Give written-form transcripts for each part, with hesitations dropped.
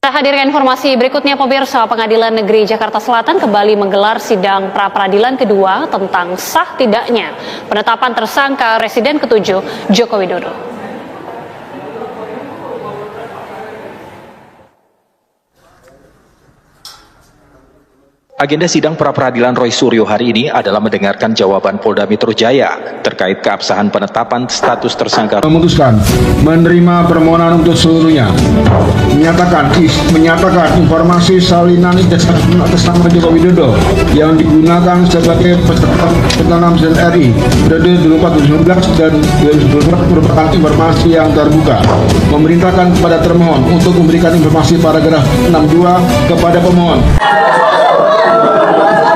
Kita hadirkan informasi berikutnya, pemirsa. Pengadilan Negeri Jakarta Selatan kembali menggelar sidang pra-peradilan kedua tentang sah tidaknya penetapan tersangka Presiden ke-7 Joko Widodo. Agenda sidang pra-peradilan Roy Suryo hari ini adalah mendengarkan jawaban Polda Metro Jaya terkait keabsahan penetapan status tersangka. Memutuskan menerima permohonan untuk seluruhnya, menyatakan informasi salinan ijazah atas nama Joko Widodo yang digunakan sebagai peserta petanam RI periode 2014 dan 2024 merupakan informasi yang terbuka. Memerintahkan kepada termohon untuk memberikan informasi paragraf 62 kepada pemohon.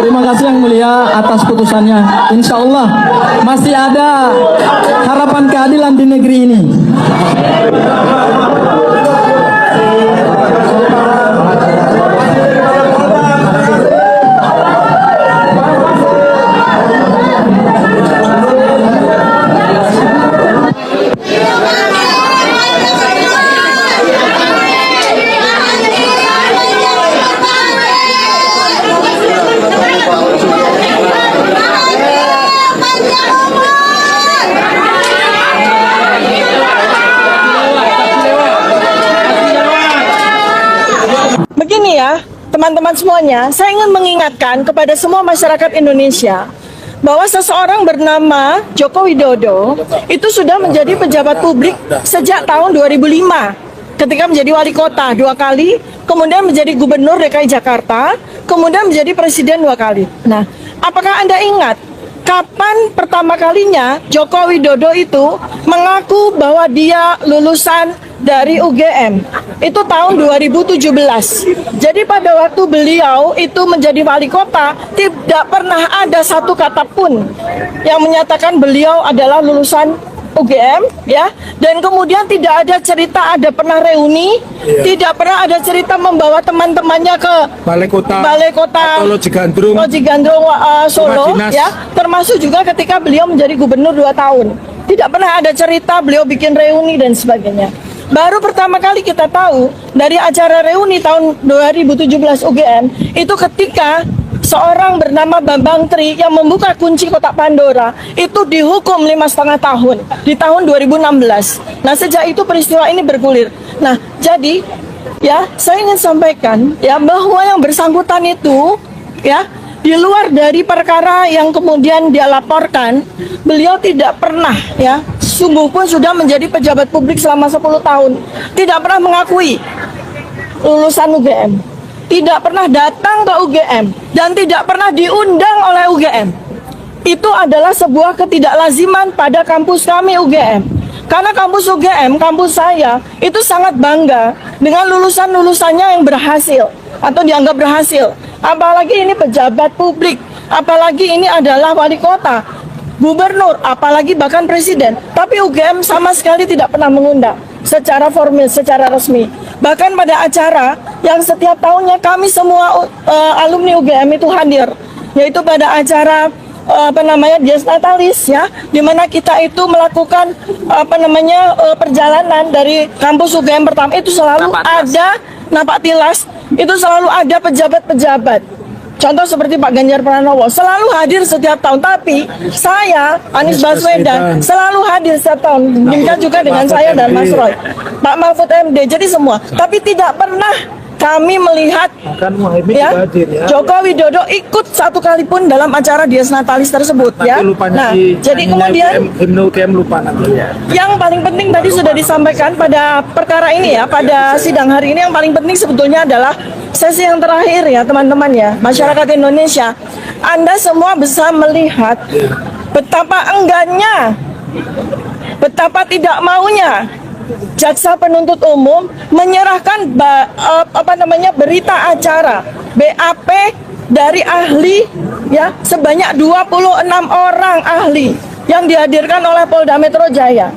Terima kasih Yang Mulia atas putusannya. Insya Allah masih ada harapan keadilan di negeri ini. Begini ya, teman-teman semuanya, saya ingin mengingatkan kepada semua masyarakat Indonesia bahwa seseorang bernama Joko Widodo itu sudah menjadi pejabat publik sejak tahun 2005 ketika menjadi wali kota 2 kali, kemudian menjadi gubernur DKI Jakarta, kemudian menjadi presiden 2 kali. Nah, apakah Anda ingat kapan pertama kalinya Joko Widodo itu mengaku bahwa dia lulusan dari UGM? Itu tahun 2017. Jadi pada waktu beliau itu menjadi wali kota, tidak pernah ada satu kata pun yang menyatakan beliau adalah lulusan UGM, ya. Dan kemudian tidak ada cerita ada pernah reuni, tidak pernah ada cerita membawa teman-temannya ke Balai Kota Loji Gandrung Solo, ya. Termasuk juga ketika beliau menjadi gubernur 2 tahun. Tidak pernah ada cerita beliau bikin reuni dan sebagainya. Baru pertama kali kita tahu dari acara reuni tahun 2017 UGM itu ketika seorang bernama Bambang Tri yang membuka kunci kotak Pandora itu dihukum 5,5 tahun di tahun 2016. Nah, sejak itu peristiwa ini bergulir. Nah, jadi ya saya ingin sampaikan ya bahwa yang bersangkutan itu ya di luar dari perkara yang kemudian dia laporkan, beliau tidak pernah ya, sungguh pun sudah menjadi pejabat publik selama 10 tahun, tidak pernah mengakui lulusan UGM, tidak pernah datang ke UGM, dan tidak pernah diundang oleh UGM. Itu adalah sebuah ketidaklaziman pada kampus kami UGM. Karena kampus UGM, kampus saya, itu sangat bangga dengan lulusan-lulusannya yang berhasil atau dianggap berhasil. Apalagi ini pejabat publik, apalagi ini adalah wali kota, gubernur, apalagi bahkan presiden. Tapi UGM sama sekali tidak pernah mengundang secara formal, secara resmi. Bahkan pada acara yang setiap tahunnya kami semua alumni UGM itu hadir, yaitu pada acara Dies Natalis, ya, di mana kita itu melakukan perjalanan dari kampus UGM pertama, itu selalu ada napak tilas, itu selalu ada pejabat-pejabat. Contoh seperti Pak Ganjar Pranowo selalu hadir setiap tahun, tapi saya, Anies Baswedan, selalu hadir setiap tahun. Demikian juga dengan saya dan Mas Roy, Pak Mahfud MD, jadi semua. Tapi tidak pernah kami melihat ya, Joko Widodo ikut satu kali pun dalam acara Dies Natalis tersebut, ya. Nah, jadi kemudian yang paling penting tadi sudah disampaikan pada perkara ini ya, pada sidang hari ini yang paling penting sebetulnya adalah sesi yang terakhir ya teman-teman ya, masyarakat Indonesia. Anda semua bisa melihat betapa enggannya, betapa tidak maunya jaksa penuntut umum menyerahkan berita acara BAP dari ahli ya sebanyak 26 orang ahli yang dihadirkan oleh Polda Metro Jaya.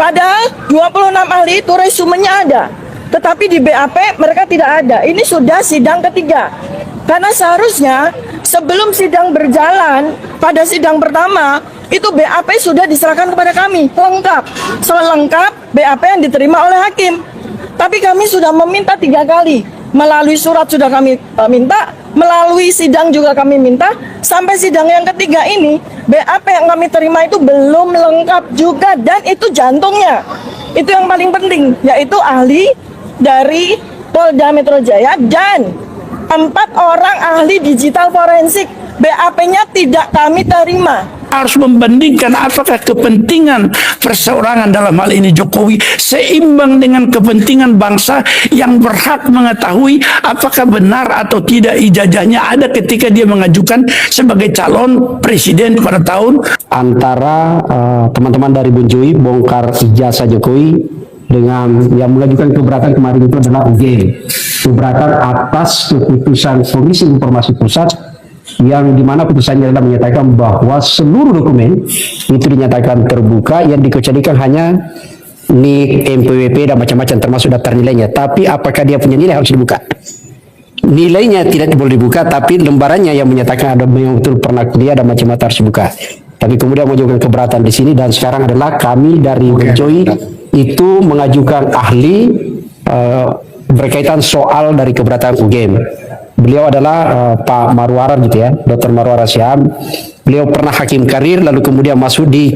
Padahal 26 ahli itu resumenya ada, tetapi di BAP mereka tidak ada. Ini sudah sidang ketiga. Karena seharusnya sebelum sidang berjalan, pada sidang pertama, itu BAP sudah diserahkan kepada kami, lengkap, selengkap BAP yang diterima oleh hakim. Tapi kami sudah meminta 3 kali. Melalui surat sudah kami minta, melalui sidang juga kami minta. Sampai sidang yang ketiga ini, BAP yang kami terima itu belum lengkap juga. Dan itu jantungnya. Itu yang paling penting, yaitu ahli dari Polda Metro Jaya dan 4 orang ahli digital forensik. BAP-nya tidak kami terima. Harus membandingkan apakah kepentingan perseorangan dalam hal ini Jokowi seimbang dengan kepentingan bangsa yang berhak mengetahui apakah benar atau tidak ijazahnya ada ketika dia mengajukan sebagai calon presiden pada tahun. Antara teman-teman dari Bonjoy bongkar ijazah Jokowi dengan yang mengajukan keberatan kemarin itu adalah UGM. Keberatan atas keputusan Komisi Informasi Pusat yang dimana putusannya adalah menyatakan bahwa seluruh dokumen itu dinyatakan terbuka, yang dikecualikan hanya NIK, NPWP dan macam-macam termasuk daftar nilainya. Tapi apakah dia punya nilai harus dibuka? Nilainya tidak boleh dibuka, tapi lembarannya yang menyatakan ada yang betul pernah kuliah dan macam-macam harus dibuka. Tapi kemudian mengajukan keberatan di sini, dan sekarang adalah kami dari Bonjoy itu mengajukan ahli berkaitan soal dari keberatan UGM. Beliau adalah Pak Marwara gitu ya, Dr. Marwara Syam. Beliau pernah hakim karir lalu kemudian masuk di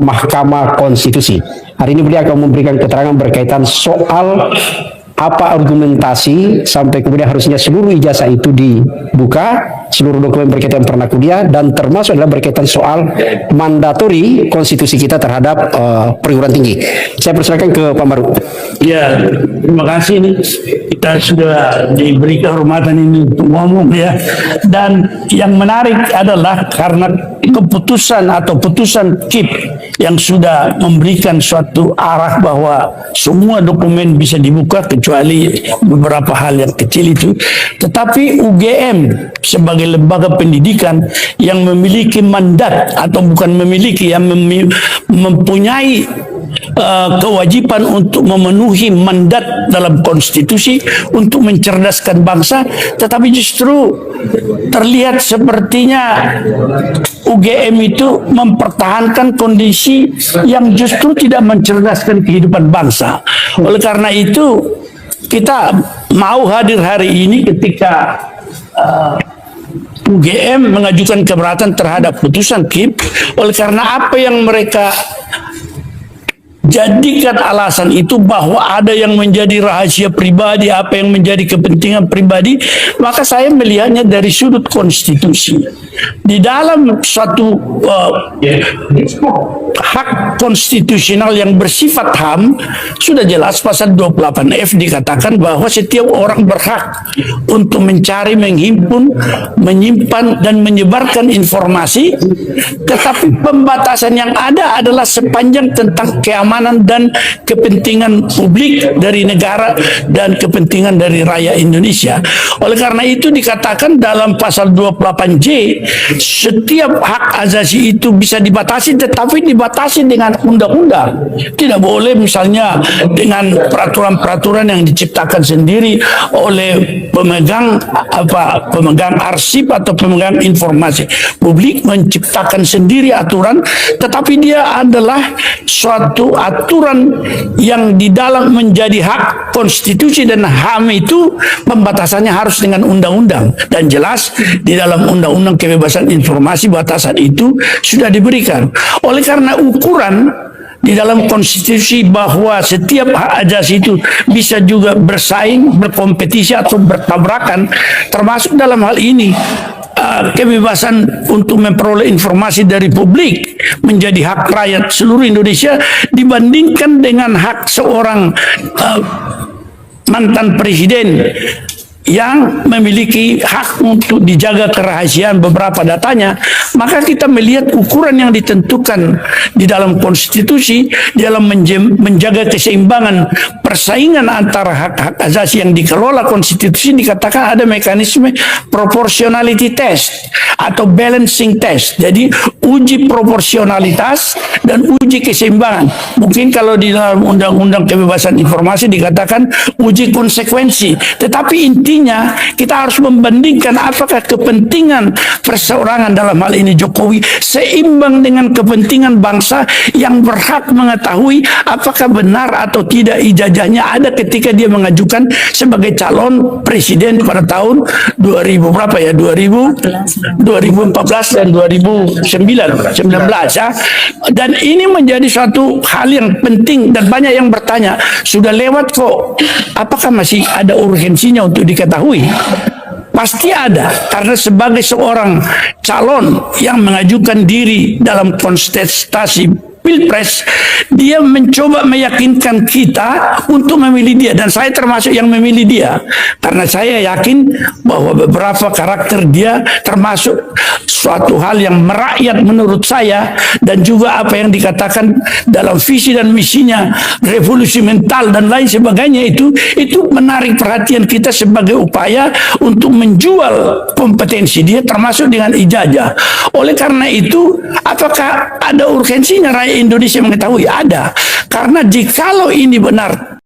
Mahkamah Konstitusi. Hari ini beliau akan memberikan keterangan berkaitan soal apa argumentasi sampai kemudian harusnya seluruh ijazah itu dibuka, seluruh dokumen berkaitan pernah kuliah, dan termasuk adalah berkaitan soal mandatori konstitusi kita terhadap perguruan tinggi. Saya persilakan ke Pak Maru. Ya, terima kasih nih. Kita sudah diberi kehormatan ini untuk ngomong ya. Dan yang menarik adalah karena keputusan atau putusan KIP yang sudah memberikan suatu arah bahwa semua dokumen bisa dibuka kecuali beberapa hal yang kecil itu. Tetapi UGM sebagai lembaga pendidikan yang memiliki mandat atau bukan memiliki, yang mempunyai kewajiban untuk memenuhi mandat dalam konstitusi untuk mencerdaskan bangsa, tetapi justru terlihat sepertinya UGM itu mempertahankan kondisi yang justru tidak mencerdaskan kehidupan bangsa. Oleh karena itu kita mau hadir hari ini ketika UGM mengajukan keberatan terhadap putusan KIP, oleh karena apa yang mereka jadikan alasan itu bahwa ada yang menjadi rahasia pribadi, apa yang menjadi kepentingan pribadi, maka saya melihatnya dari sudut konstitusi. Di dalam suatu hak konstitusional yang bersifat HAM, sudah jelas pasal 28F dikatakan bahwa setiap orang berhak untuk mencari, menghimpun, menyimpan, dan menyebarkan informasi, tetapi pembatasan yang ada adalah sepanjang tentang keamanan dan kepentingan publik dari negara dan kepentingan dari rakyat Indonesia. Oleh karena itu dikatakan dalam pasal 28J, setiap hak asasi itu bisa dibatasi, tetapi dibatasi dengan undang-undang. Tidak boleh misalnya dengan peraturan-peraturan yang diciptakan sendiri oleh pemegang arsip atau pemegang informasi publik, menciptakan sendiri aturan, tetapi dia adalah suatu aturan yang di dalam menjadi hak konstitusi, dan HAM itu pembatasannya harus dengan undang-undang, dan jelas di dalam undang-undang kebebasan informasi batasan itu sudah diberikan. Oleh karena ukuran di dalam konstitusi bahwa setiap hak asasi itu bisa juga bersaing, berkompetisi atau bertabrakan, termasuk dalam hal ini kebebasan untuk memperoleh informasi dari publik menjadi hak rakyat seluruh Indonesia, dibandingkan dengan hak seorang mantan presiden yang memiliki hak untuk dijaga kerahasiaan beberapa datanya. Maka kita melihat ukuran yang ditentukan di dalam konstitusi dalam menjaga keseimbangan persaingan antara hak-hak asasi yang dikelola konstitusi, dikatakan ada mekanisme proportionality test atau balancing test. Jadi uji proporsionalitas dan uji keseimbangan. Mungkin kalau di dalam undang-undang kebebasan informasi dikatakan uji konsekuensi, tetapi intinya kita harus membandingkan apakah kepentingan perseorangan dalam hal ini ini Jokowi seimbang dengan kepentingan bangsa yang berhak mengetahui apakah benar atau tidak ijazahnya ada ketika dia mengajukan sebagai calon presiden pada tahun 2000 berapa ya 2014 dan 2019 ya. Dan ini menjadi suatu hal yang penting dan banyak yang bertanya, sudah lewat kok, apakah masih ada urgensinya untuk diketahui? Pasti ada, karena sebagai seorang calon yang mengajukan diri dalam kontestasi Pilpres, dia mencoba meyakinkan kita untuk memilih dia, dan saya termasuk yang memilih dia karena saya yakin bahwa beberapa karakter dia termasuk suatu hal yang merakyat menurut saya, dan juga apa yang dikatakan dalam visi dan misinya revolusi mental dan lain sebagainya itu menarik perhatian kita sebagai upaya untuk menjual kompetensi dia termasuk dengan ijazah. Oleh karena itu, apakah ada urgensinya rakyat Indonesia mengetahui? Ada, karena jikalau ini benar.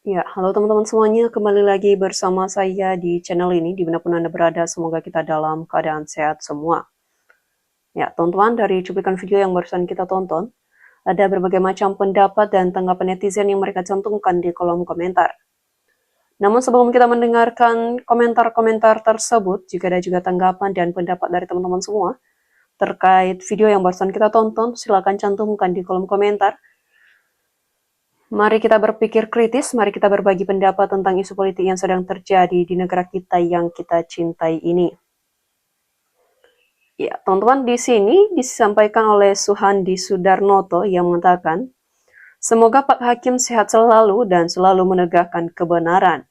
Ya, halo teman-teman semuanya, kembali lagi bersama saya di channel ini, dimanapun Anda berada, semoga kita dalam keadaan sehat semua. Ya, teman-teman, dari cuplikan video yang barusan kita tonton, ada berbagai macam pendapat dan tanggapan netizen yang mereka cantumkan di kolom komentar. Namun sebelum kita mendengarkan komentar-komentar tersebut, jika ada juga tanggapan dan pendapat dari teman-teman semua terkait video yang barusan kita tonton, silakan cantumkan di kolom komentar. Mari kita berpikir kritis, mari kita berbagi pendapat tentang isu politik yang sedang terjadi di negara kita yang kita cintai ini. Ya, teman-teman, di sini disampaikan oleh Suhandi Sudarnoto yang mengatakan, semoga Pak Hakim sehat selalu dan selalu menegakkan kebenaran.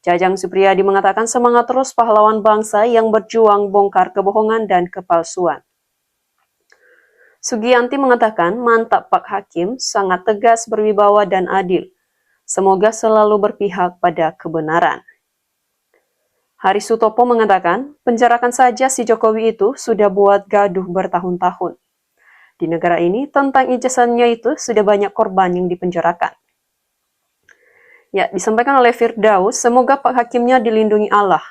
Jajang Supriyadi mengatakan semangat terus pahlawan bangsa yang berjuang bongkar kebohongan dan kepalsuan. Sugianti mengatakan mantap Pak Hakim, sangat tegas, berwibawa dan adil. Semoga selalu berpihak pada kebenaran. Hari Sutopo mengatakan penjarakan saja si Jokowi itu sudah buat gaduh bertahun-tahun. Di negara ini tentang ijazahnya itu sudah banyak korban yang dipenjarakan. Ya, disampaikan oleh Firdaus, semoga Pak Hakimnya dilindungi Allah.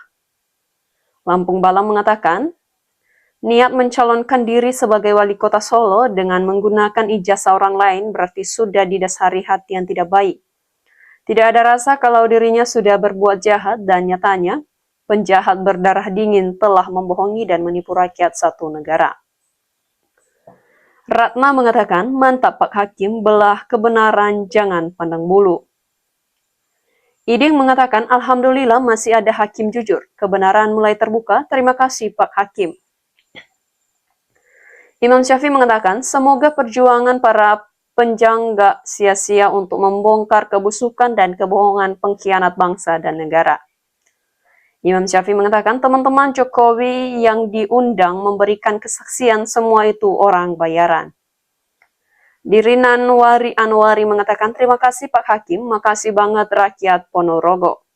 Lampung Balang mengatakan, niat mencalonkan diri sebagai wali kota Solo dengan menggunakan ijazah orang lain berarti sudah didasari hati yang tidak baik. Tidak ada rasa kalau dirinya sudah berbuat jahat dan nyatanya, penjahat berdarah dingin telah membohongi dan menipu rakyat satu negara. Ratna mengatakan, mantap Pak Hakim, belah kebenaran, jangan pandang bulu. Iding mengatakan, alhamdulillah masih ada hakim jujur. Kebenaran mulai terbuka, terima kasih Pak Hakim. Imam Syafi'i mengatakan, semoga perjuangan para penjangga sia-sia untuk membongkar kebusukan dan kebohongan pengkhianat bangsa dan negara. Imam Syafi'i mengatakan, teman-teman Jokowi yang diundang memberikan kesaksian semua itu orang bayaran. Dirinan Wari Anwari mengatakan, terima kasih Pak Hakim, makasih banget rakyat Ponorogo.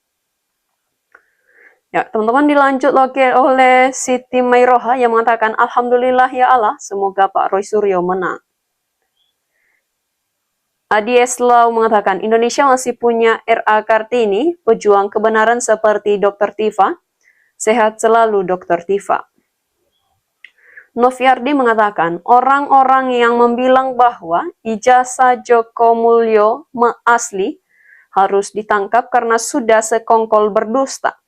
Ya, teman-teman, dilanjut lagi oleh Siti Mairoha yang mengatakan, alhamdulillah ya Allah, semoga Pak Roy Suryo menang. Adi Eslau mengatakan, Indonesia masih punya R.A. Kartini, pejuang kebenaran seperti Dr. Tifa. Sehat selalu Dr. Tifa. Noviardi mengatakan, orang-orang yang membilang bahwa ijazah Joko Mulyo asli harus ditangkap karena sudah sekongkol berdusta,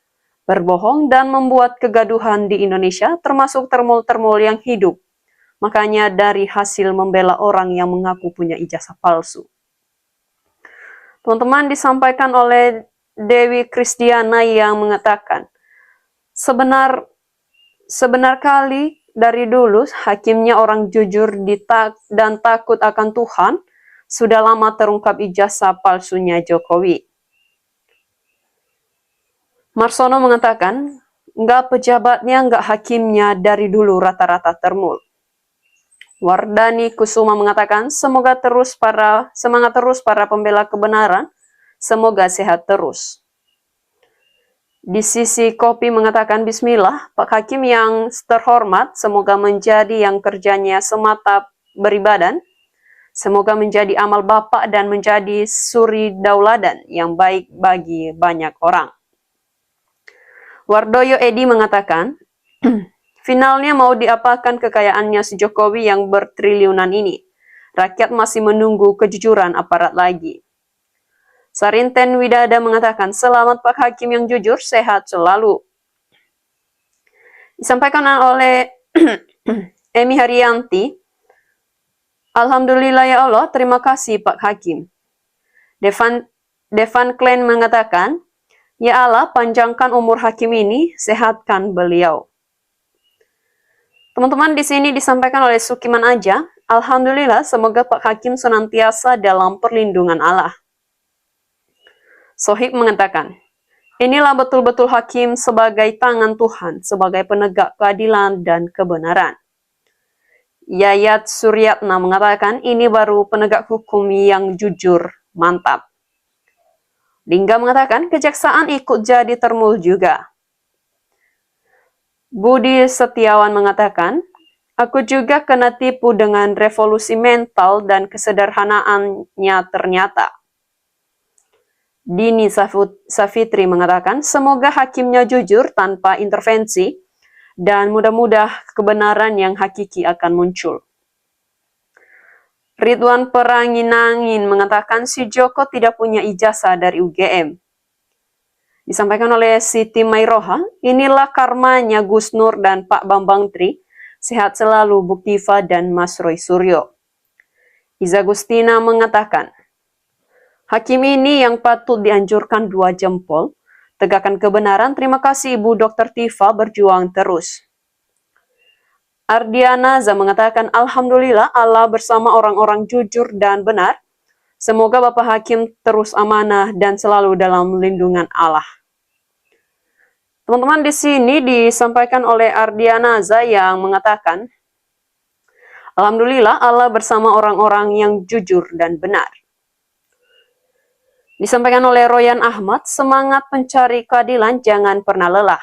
berbohong dan membuat kegaduhan di Indonesia, termasuk termul-termul yang hidup. Makanya dari hasil membela orang yang mengaku punya ijazah palsu. Teman-teman, disampaikan oleh Dewi Krisdiana yang mengatakan, sebenar kali dari dulu hakimnya orang jujur dan takut akan Tuhan, sudah lama terungkap ijazah palsunya Jokowi. Marsono mengatakan, enggak pejabatnya, enggak hakimnya, dari dulu rata-rata termul. Wardani Kusuma mengatakan, semangat terus para pembela kebenaran, semoga sehat terus. Di sisi Kopi mengatakan, bismillah, Pak Hakim yang terhormat, semoga menjadi yang kerjanya semata beribadan, semoga menjadi amal Bapak dan menjadi suri dauladan yang baik bagi banyak orang. Wardoyo Edi mengatakan, Finalnya mau diapakan kekayaannya si Jokowi yang bertriliunan ini? Rakyat masih menunggu kejujuran aparat lagi. Sarinten Widada mengatakan, selamat Pak Hakim yang jujur, sehat selalu. Disampaikan oleh Emi Haryanti, Alhamdulillah ya Allah, terima kasih Pak Hakim. Devan Klein mengatakan, ya Allah, panjangkan umur hakim ini, sehatkan beliau. Teman-teman, di sini disampaikan oleh Sukiman Aja, Alhamdulillah, semoga Pak Hakim senantiasa dalam perlindungan Allah. Sohib mengatakan, inilah betul-betul hakim sebagai tangan Tuhan, sebagai penegak keadilan dan kebenaran. Yayat Suryatna mengatakan, ini baru penegak hukum yang jujur, mantap. Lingga mengatakan, kejaksaan ikut jadi termul juga. Budi Setiawan mengatakan, aku juga kena tipu dengan revolusi mental dan kesederhanaannya ternyata. Dini Safitri mengatakan, semoga hakimnya jujur tanpa intervensi dan mudah-mudahan kebenaran yang hakiki akan muncul. Ridwan Peranginangin mengatakan si Joko tidak punya ijazah dari UGM. Disampaikan oleh Siti Mairoha, inilah karmanya Gus Nur dan Pak Bambang Tri, sehat selalu Buktiva dan Mas Roy Suryo. Iza Gustina mengatakan, hakim ini yang patut dianjurkan 2 jempol, tegakkan kebenaran, terima kasih Ibu Dr. Tifa berjuang terus. Ardiana Za mengatakan, Alhamdulillah Allah bersama orang-orang jujur dan benar. Semoga Bapak Hakim terus amanah dan selalu dalam lindungan Allah. Teman-teman, di sini disampaikan oleh Ardiana Za yang mengatakan, Alhamdulillah Allah bersama orang-orang yang jujur dan benar. Disampaikan oleh Royan Ahmad, semangat pencari keadilan jangan pernah lelah.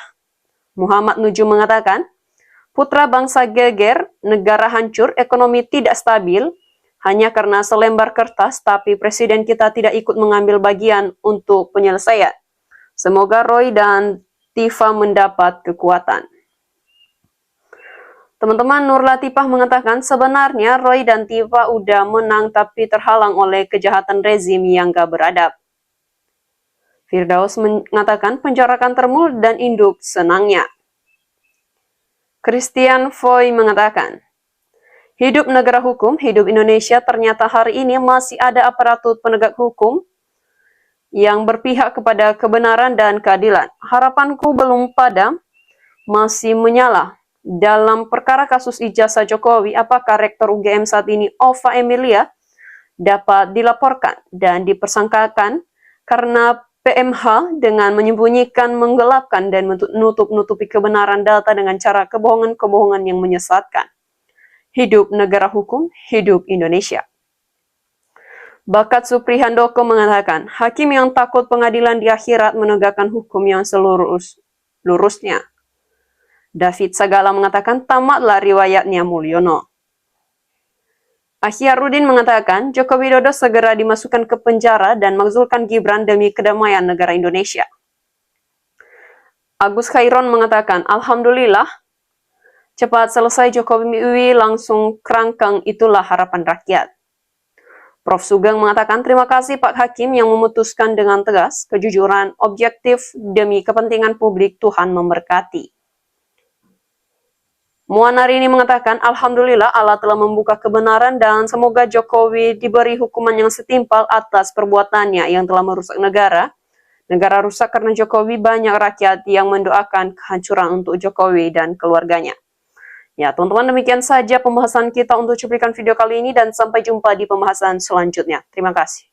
Muhammad Nuju mengatakan, putra bangsa geger, negara hancur, ekonomi tidak stabil, hanya karena selembar kertas, tapi presiden kita tidak ikut mengambil bagian untuk penyelesaian. Semoga Roy dan Tifa mendapat kekuatan. Teman-teman, Nur Latifah mengatakan, sebenarnya Roy dan Tifa udah menang tapi terhalang oleh kejahatan rezim yang gak beradab. Firdaus mengatakan, penjarakan termul dan induk senangnya. Christian Foy mengatakan, hidup negara hukum, hidup Indonesia, ternyata hari ini masih ada aparatur penegak hukum yang berpihak kepada kebenaran dan keadilan. Harapanku belum padam, masih menyala. Dalam perkara kasus ijazah Jokowi, apakah Rektor UGM saat ini, Ova Emilia, dapat dilaporkan dan dipersangkakan karena PMH dengan menyembunyikan, menggelapkan, dan menutup-nutupi kebenaran data dengan cara kebohongan-kebohongan yang menyesatkan. Hidup negara hukum, hidup Indonesia. Bakat Supri Handoko mengatakan, hakim yang takut pengadilan di akhirat menegakkan hukum yang lurusnya. David Sagala mengatakan, tamatlah riwayatnya Mulyono. Akhirudin mengatakan, Joko Widodo segera dimasukkan ke penjara dan makzulkan Gibran demi kedamaian negara Indonesia. Agus Khairon mengatakan, Alhamdulillah, cepat selesai Jokowi langsung kerangkeng, itulah harapan rakyat. Prof. Sugeng mengatakan, terima kasih Pak Hakim yang memutuskan dengan tegas, kejujuran, objektif, demi kepentingan publik, Tuhan memberkati. Muanarini mengatakan, Alhamdulillah Allah telah membuka kebenaran dan semoga Jokowi diberi hukuman yang setimpal atas perbuatannya yang telah merusak negara. Negara rusak karena Jokowi, banyak rakyat yang mendoakan kehancuran untuk Jokowi dan keluarganya. Ya, teman-teman, demikian saja pembahasan kita untuk cuplikan video kali ini dan sampai jumpa di pembahasan selanjutnya. Terima kasih.